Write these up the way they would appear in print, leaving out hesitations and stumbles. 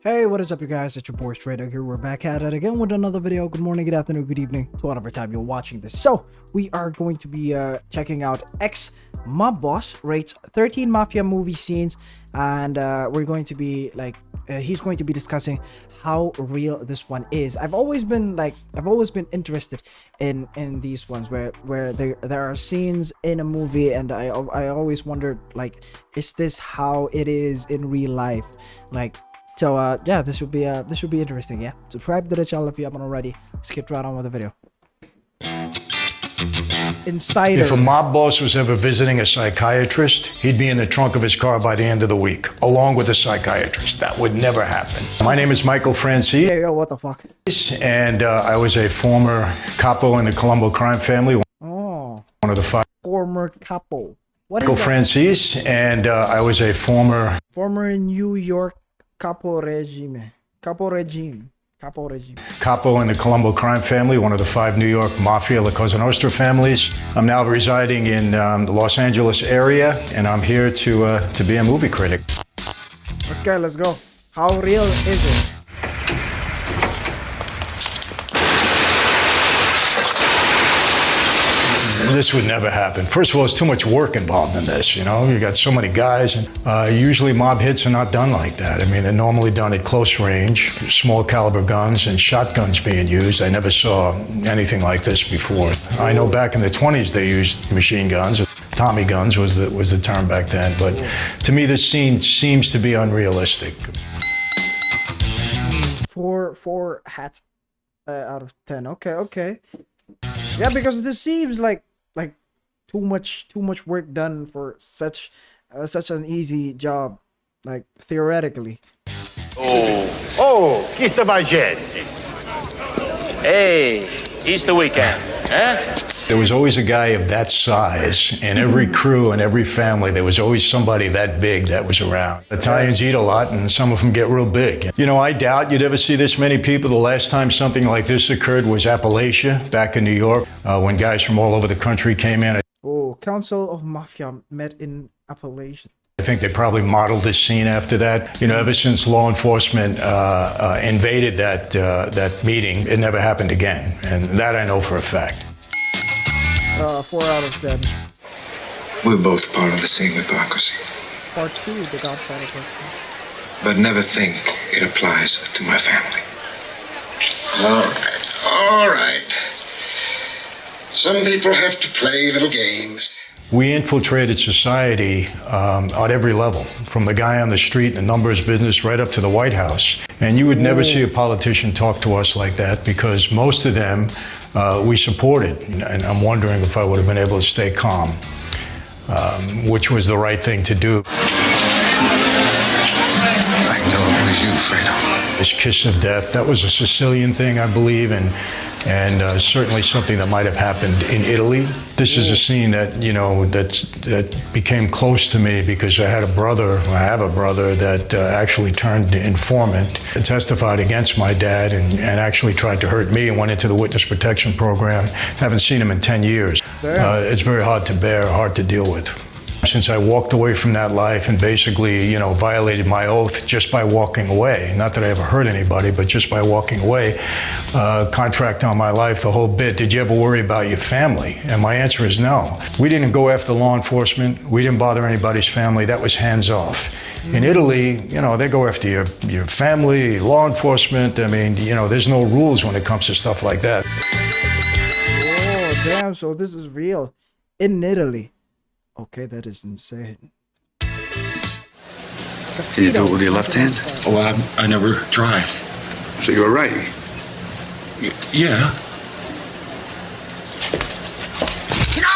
Hey, what is up, you guys? It's your boy straydog here. We're back at it again with another video. Good morning, good afternoon, good evening to whatever time you're watching this. So we are going to be checking out X Mob Boss rates 13 Mafia movie scenes, and we're going to be like he's going to be discussing how real this one is. I've always been interested in these ones where there are scenes in a movie, and I always wondered, like, is this how it is in real life? Like, so yeah, this should be interesting. Yeah, subscribe to the channel if you haven't already. Let's get right on with the video. Insider. If a mob boss was ever visiting a psychiatrist, he'd be in the trunk of his car by the end of the week, along with a psychiatrist. That would never happen. My name is Michael Francis. Hey, yo, what the fuck? And I was a former capo in the Colombo crime family. Oh, One of the five. former capo. What is Michael that? Francis, and I was a former New York capo regime. Capo regime. capo in the Colombo crime family, one of the 5 New York Mafia, La Cosa Nostra families. I'm now residing in the Los Angeles area, and I'm here to be a movie critic. Okay, let's go. How real is it? This would never happen. First of all, there's too much work involved in this, you know? You got so many guys, and usually mob hits are not done like that. I mean, they're normally done at close range, small caliber guns and shotguns being used. I never saw anything like this before. I know back in the 20s they used machine guns. Tommy guns was the term back then, but to me this scene seems to be unrealistic. Four hats out of 10. Okay. Yeah, because this seems like too much work done for such an easy job, like theoretically. Oh, chi sta facendo? Hey, Easter weekend, eh? There was always a guy of that size in every crew and every family. There was always somebody that big that was around. Italians eat a lot, and some of them get real big. You know, I doubt you'd ever see this many people. The last time something like this occurred was Appalachia, back in New York, when guys from all over the country came in. Oh, Council of Mafia met in Appalachia. I think they probably modeled this scene after that. You know, ever since law enforcement invaded that meeting, it never happened again. And that I know for a fact. 4 out of 10. We're both part of the same hypocrisy. Part 2, The Godfather Part 2. But never think it applies to my family. All right. Some people have to play little games. We infiltrated society at every level, from the guy on the street in the numbers business right up to the White House. And you would never see a politician talk to us like that, because most of them we supported. And I'm wondering if I would have been able to stay calm, which was the right thing to do. I know it was you, Fredo. This kiss of death, that was a Sicilian thing, I believe, and certainly something that might have happened in Italy. This is a scene that, you know, that became close to me because I have a brother that actually turned informant, testified against my dad, and actually tried to hurt me and went into the witness protection program. Haven't seen him in 10 years. It's very hard to bear, hard to deal with. Since I walked away from that life and basically, you know, violated my oath just by walking away, not that I ever hurt anybody, but just by walking away, contract on my life, the whole bit. Did you ever worry about your family? And my answer is no. We didn't go after law enforcement. We didn't bother anybody's family. That was hands off. In Italy, you know, they go after your family, law enforcement. I mean, you know, there's no rules when it comes to stuff like that. Oh, damn, so this is real. In Italy. Okay, that is insane. Can you do it with your left hand? Well, I never tried. So you're right. Yeah.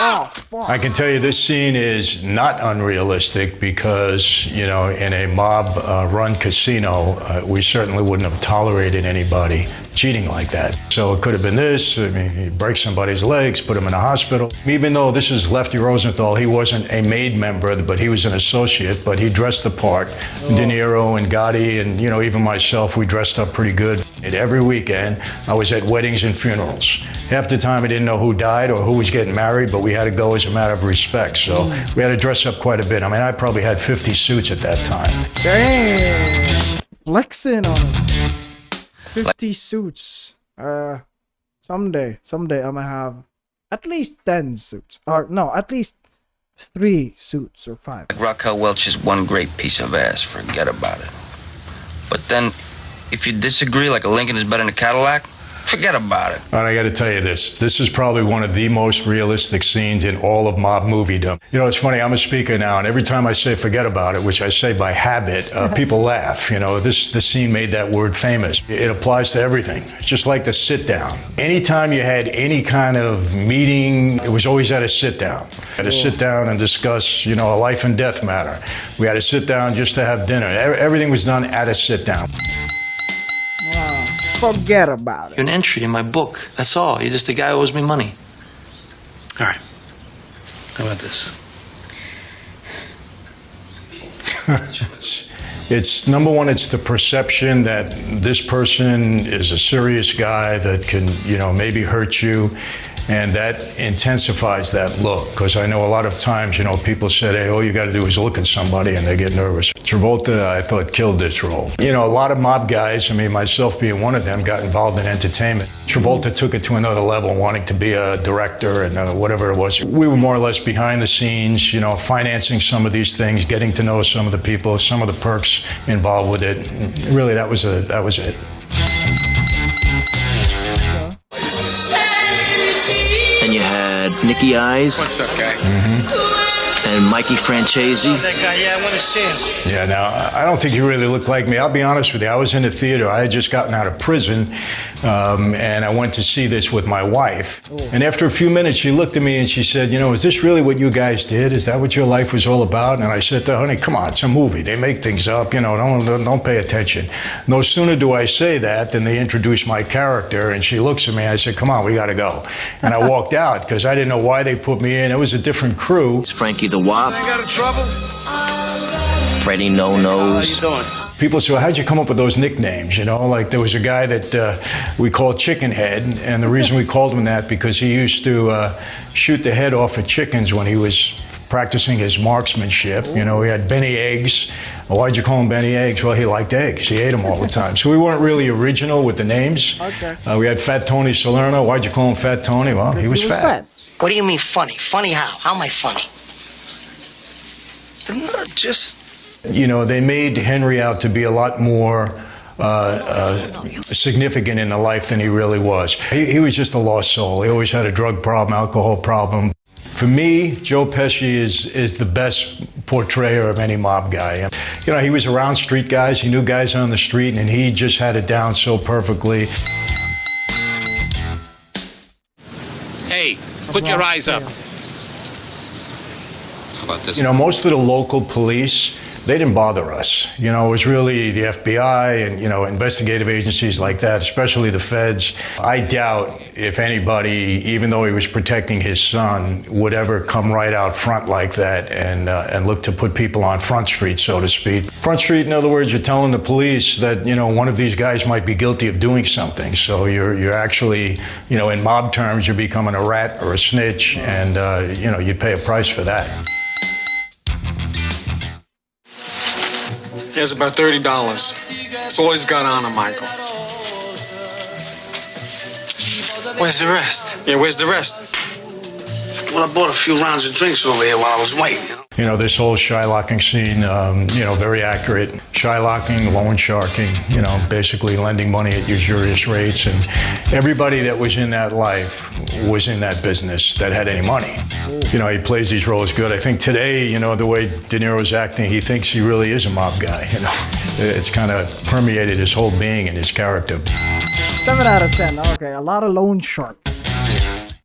Oh, fuck. I can tell you this scene is not unrealistic because, you know, in a mob-run casino, we certainly wouldn't have tolerated anybody cheating like that. So it could have been this. I mean, he breaks somebody's legs, put him in a hospital. Even though this is Lefty Rosenthal, he wasn't a made member, but he was an associate, but he dressed the part. De Niro and Gotti and, you know, even myself, we dressed up pretty good. And every weekend, I was at weddings and funerals. Half the time, I didn't know who died or who was getting married, but we had to go as a matter of respect. So we had to dress up quite a bit. I mean, I probably had 50 suits at that time. Dang. flexing on him. 50 suits. Someday I'm gonna have at least 10 suits. Or no, at least 3 suits or 5. Raquel Welch is one great piece of ass. Forget about it. But then, if you disagree, like a Lincoln is better than a Cadillac, forget about it. And I got to tell you this. This is probably one of the most realistic scenes in all of mob moviedom. You know, it's funny. I'm a speaker now, and every time I say "forget about it," which I say by habit, people laugh. You know, this scene made that word famous. It applies to everything. It's just like the sit down. Anytime you had any kind of meeting, it was always at a sit down. Had to sit down and discuss, you know, a life and death matter. We had to sit down just to have dinner. Everything was done at a sit down. Forget about it. You're an entry in my book. That's all. You're just a guy who owes me money. All right. How about this? It's number one, it's the perception that this person is a serious guy that can, you know, maybe hurt you. And that intensifies that look, because I know a lot of times, you know, people said, hey, all you got to do is look at somebody and they get nervous. Travolta, I thought, killed this role. You know, a lot of mob guys, I mean, myself being one of them, got involved in entertainment. Travolta took it to another level, wanting to be a director and whatever it was. We were more or less behind the scenes, you know, financing some of these things, getting to know some of the people, some of the perks involved with it. Really, that was it. And you had Nicky Eyes. What's up, guy? And Mikey Francesi. That guy, yeah, I want to see him. Yeah, now, I don't think he really looked like me. I'll be honest with you. I was in the theater. I had just gotten out of prison, and I went to see this with my wife. And after a few minutes, she looked at me and she said, you know, is this really what you guys did? Is that what your life was all about? And I said to her, honey, come on, it's a movie. They make things up, you know, don't pay attention. No sooner do I say that than they introduce my character, and she looks at me and I said, come on, we got to go. And I walked out because I didn't know why they put me in. It was a different crew. It's Frankie the Wop. Got in trouble? Freddie No Nose. How you doing? People say, well, how'd you come up with those nicknames? You know, like there was a guy that we called Chicken Head, and the reason we called him that because he used to shoot the head off of chickens when he was practicing his marksmanship. You know, he had Benny Eggs. Why'd you call him Benny Eggs? Well, he liked eggs. He ate them all the time. So we weren't really original with the names. Okay. We had Fat Tony Salerno. Why'd you call him Fat Tony? Well, he was fat. What do you mean funny? Funny how? How am I funny? No, just... You know, they made Henry out to be a lot more significant in the life than he really was. He was just a lost soul. He always had a drug problem, alcohol problem. For me, Joe Pesci is the best portrayer of any mob guy. You know, he was around street guys. He knew guys on the street, and he just had it down so perfectly. Hey, put your eyes up. How about this? You know, most of the local police, they didn't bother us. You know, it was really the FBI and, you know, investigative agencies like that, especially the feds. I doubt if anybody, even though he was protecting his son, would ever come right out front like that and look to put people on Front Street, so to speak. Front Street, in other words, you're telling the police that, you know, one of these guys might be guilty of doing something. So you're actually, you know, in mob terms, you're becoming a rat or a snitch, and, you know, you'd pay a price for that. Here's about $30. It's all he's got on him, Michael. Where's the rest? Yeah, where's the rest? Well, I bought a few rounds of drinks over here while I was waiting, you know? You know, this whole Shylocking scene, you know, very accurate. Shylocking, loan sharking, you know, basically lending money at usurious rates. And everybody that was in that life was in that business that had any money. You know, he plays these roles good. I think today, you know, the way De Niro's acting, he thinks he really is a mob guy, you know. It's kind of permeated his whole being and his character. 7 out of 10. Okay, a lot of loan sharks.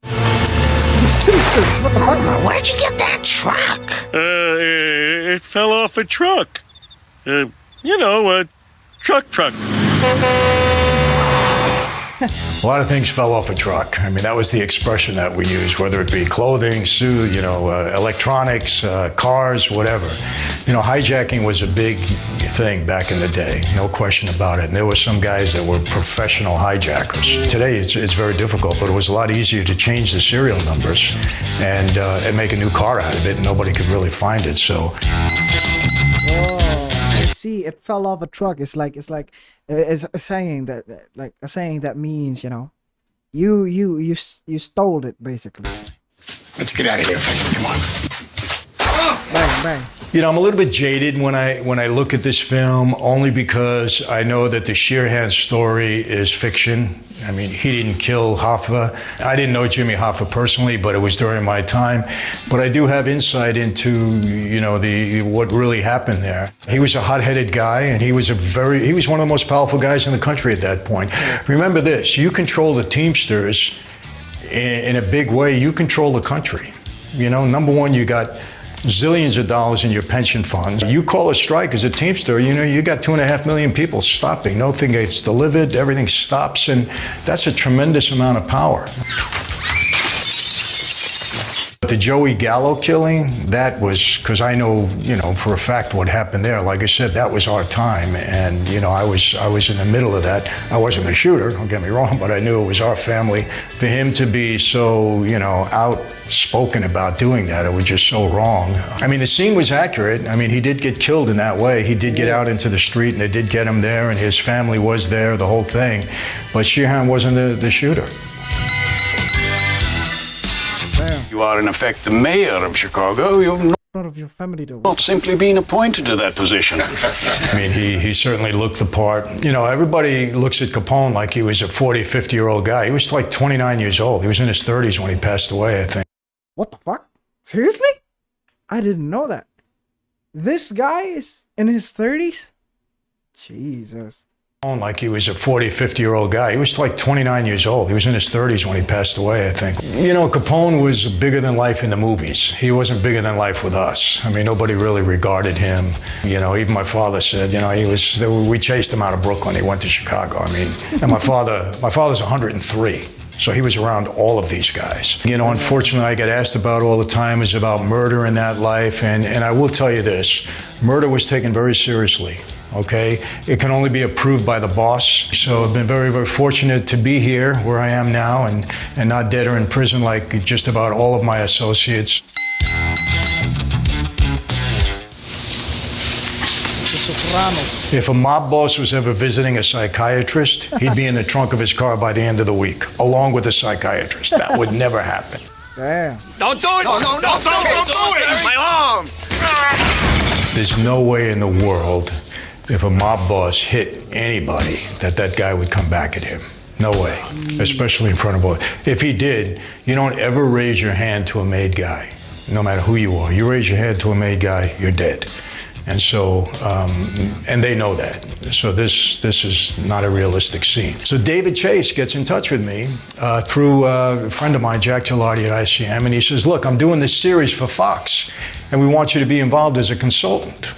The Simpsons. What the fuck, man? Where'd you get that truck? It fell off a truck. You know, a truck. A lot of things fell off a truck. I mean, that was the expression that we used, whether it be clothing, suit, you know, electronics, cars, whatever. You know, hijacking was a big thing back in the day, no question about it. And there were some guys that were professional hijackers. Today, it's very difficult, but it was a lot easier to change the serial numbers and make a new car out of it, and nobody could really find it. So. Oh, I see, it fell off a truck. It's like it's a saying that means, you know, you stole it basically. Let's get out of here. Come on. Bang bang. You know, I'm a little bit jaded when I look at this film, only because I know that the Sheerhan story is fiction. I mean, he didn't kill Hoffa. I didn't know Jimmy Hoffa personally, but it was during my time. But I do have insight into, you know, what really happened there. He was a hot-headed guy, and he was one of the most powerful guys in the country at that point. Remember this: you control the Teamsters in a big way. You control the country. You know, number one, you got zillions of dollars in your pension funds. You call a strike as a Teamster, you know, you got 2.5 million people stopping. Nothing gets delivered, everything stops, and that's a tremendous amount of power. The Joey Gallo killing, that was, because I know, you know, for a fact what happened there. Like I said, that was our time, and, you know, I was in the middle of that. I wasn't a shooter, don't get me wrong, but I knew it was our family. For him to be so, you know, outspoken about doing that, it was just so wrong. I mean, the scene was accurate. I mean, he did get killed in that way. He did get out into the street, and they did get him there, and his family was there, the whole thing. But Sheerhan wasn't the shooter. You are, in effect, the mayor of Chicago. You've Of your family, though. not simply been appointed to that position. I mean, he certainly looked the part. You know, everybody looks at Capone like he was a 40, 50-year-old guy. He was like 29 years old. He was in his 30s when he passed away, I think. What the fuck? Seriously? I didn't know that. This guy is in his 30s? Jesus. Like he was a 40, 50-year-old guy. He was like 29 years old. He was in his 30s when he passed away, I think. You know, Capone was bigger than life in the movies. He wasn't bigger than life with us. I mean, nobody really regarded him. You know, even my father said, you know, we chased him out of Brooklyn. He went to Chicago. I mean, and my father's 103. So he was around all of these guys. You know, unfortunately, I get asked about all the time is about murder in that life. And I will tell you this, murder was taken very seriously. Okay, it can only be approved by the boss. So I've been very, very fortunate to be here where I am now and not dead or in prison like just about all of my associates. If a mob boss was ever visiting a psychiatrist, he'd be in the trunk of his car by the end of the week, along with a psychiatrist. That would never happen. Damn. Don't do it! No, don't do it! My arm! There's no way in the world, if a mob boss hit anybody, that guy would come back at him. No way, especially in front of boys. If he did, you don't ever raise your hand to a made guy, no matter who you are. You raise your hand to a made guy, you're dead. And so, and they know that. So this is not a realistic scene. So David Chase gets in touch with me through a friend of mine, Jack Gelati at ICM, and he says, look, I'm doing this series for Fox, and we want you to be involved as a consultant.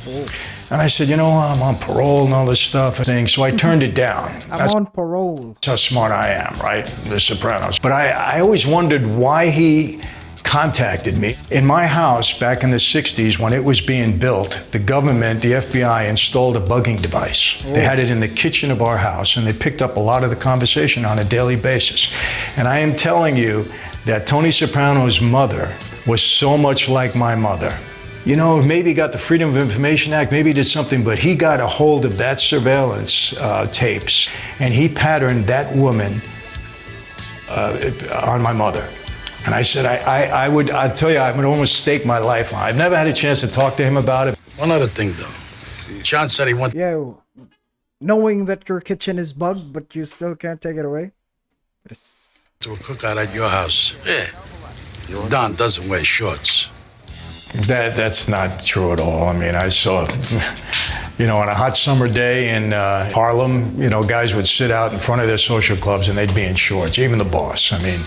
And I said, you know, I'm on parole and all this stuff and things, so I turned it down. I'm on parole. That's how smart I am, right? The Sopranos. But I always wondered why he contacted me. In my house back in the 60s, when it was being built, the government, the FBI, installed a bugging device. They had it in the kitchen of our house, and they picked up a lot of the conversation on a daily basis. And I am telling you that Tony Soprano's mother was so much like my mother. You know, maybe he got the Freedom of Information Act, maybe he did something, but he got a hold of that surveillance tapes, and he patterned that woman on my mother. And I said, I'll tell you, I would almost stake my life on it. I've never had a chance to talk to him about it. One other thing, though. John said he wanted... Yo, knowing that your kitchen is bugged, but you still can't take it away? ...to a cookout at your house. Yeah. Don doesn't wear shorts. That's not true at all. I mean, I saw, you know, on a hot summer day in Harlem, you know, guys would sit out in front of their social clubs and they'd be in shorts, even the boss. I mean,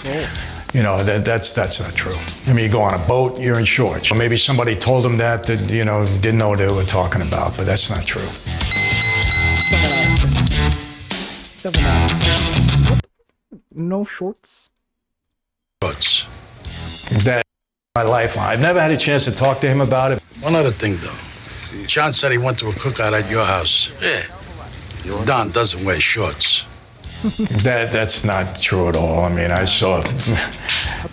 you know, that's not true. I mean, you go on a boat, you're in shorts. Or maybe somebody told them that, you know, didn't know what they were talking about, but that's not true. No shorts? Shorts. That my life. I've never had a chance to talk to him about it. One other thing, though. John said he went to a cookout at your house. Yeah. Don doesn't wear shorts. That's not true at all. I mean, I saw,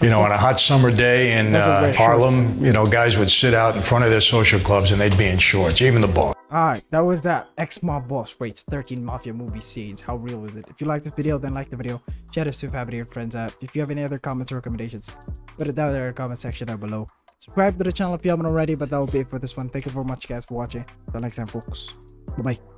you know, on a hot summer day in Harlem, you know, guys would sit out in front of their social clubs and they'd be in shorts, even the boss. Alright, that was that. Ex-mob boss rates 13 Mafia movie scenes. How real is it? If you like this video, then like the video. Share this to family and friends. If you have any other comments or recommendations, put it down there in the comment section down below. Subscribe to the channel if you haven't already, but that will be it for this one. Thank you very much guys for watching. Until next time folks. Bye bye.